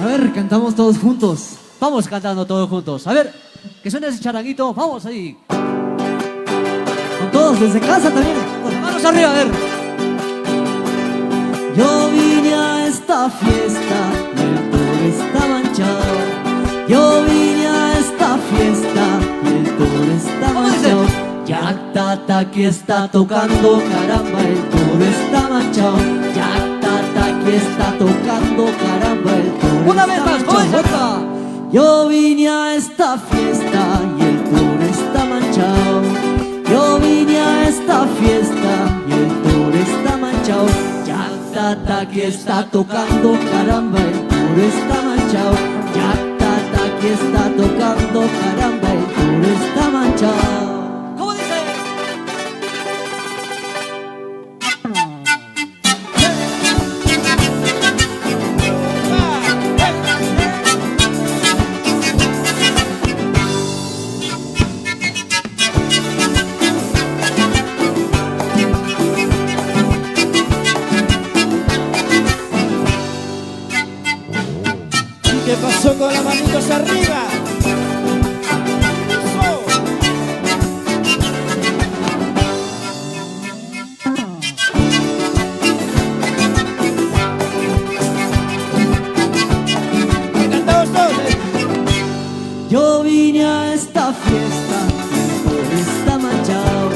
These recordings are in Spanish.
A ver, cantamos todos juntos. Vamos cantando todos juntos. A ver, que suene ese charanguito. Vamos ahí. Con todos desde casa también. Con las manos arriba, a ver. Yo vine a esta fiesta y el toro está manchado. Yo vine a esta fiesta y el toro está manchado. Jack Tata aquí está tocando, caramba, el toro está manchado. Jack Tata aquí está tocando, caramba, el toro Una vez más, manchado. Yo vine a esta fiesta y el toro está manchado. Yo vine a esta fiesta y el toro está manchado. Jack Tata aquí está tocando, caramba, el toro está manchado. Jack Tata aquí está tocando, caramba, el toro está manchado. ¿Cómo dice? ¿Qué pasó con las manitos arriba? Yo vine a esta fiesta y el toro está manchado.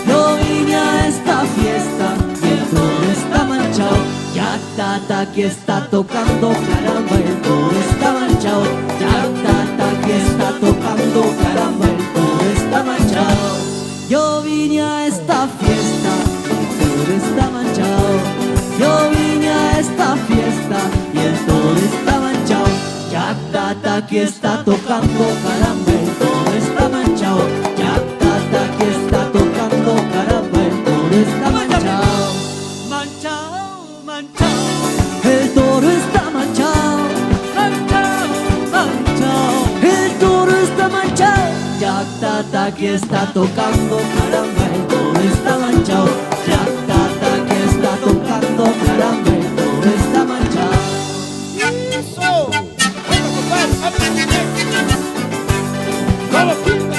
Yo vine a esta fiesta y el toro está manchado. Jack Tata aquí está tocando, caramba, el toro está manchado. Jack Tata aquí está tocando, caramba, el toro está manchado. Yo vine a esta fiesta y el toro está manchado. Yo vine a esta fiesta y el toro está manchado. Jack Tata aquí está tocando, caramba, el toro está manchado. Jack Tata aquí está tocando, caramba, el toro está manchado. Manchado, manchado, El toro está manchado. manchado, manchado. El toro está manchado. Jack Tata aquí está tocando, caramba, el toro está manchado. Jack Tata aquí está tocando, caramba, el toro está manchado. ¡Eso! ¡Vamos, compadre! ¡Vamos, firme!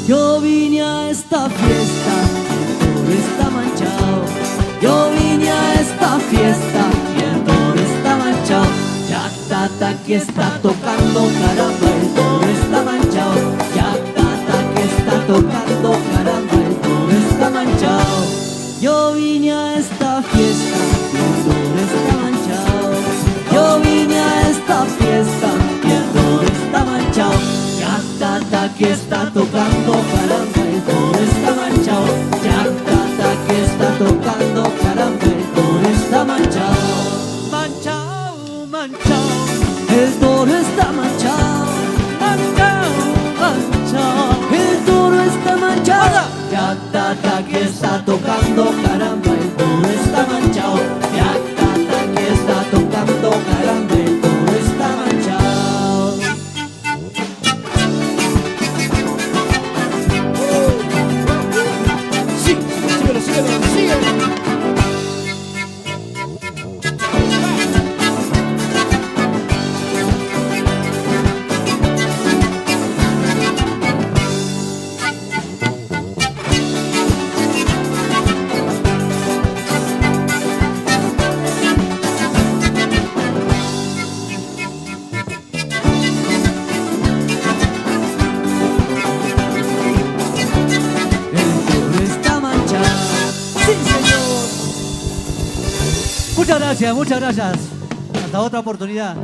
Yo vine a esta fiesta y el toro está manchado. Yo vine a esta fiesta y el toro está manchado. Jack Tata aquí está tocando, caramba, el toro está manchado. Jack Tata aquí está tocando, caramba, el toro está manchado. Yo vine a esta fiesta y el toro está manchado. Yo vine a esta fiesta y el toro está manchado. Jack Tata aquí está tocando, caramba, el toro está manchado. Jack Tata aquí está tocando, caramba, el toro está manchado. Manchado, manchado, El toro está manchado. manchado, manchado. El toro está manchado. ¡Hola! Jack Tata aquí está tocando, caramba, el toro está manchado. Jack Tata aquí está tocando, caramba, el toro está manchado. ¡Sí! ¡Síguelo, síguelo, síguelo! El toro está manchado. ¡Sí, señor! Muchas gracias, muchas gracias. Hasta otra oportunidad.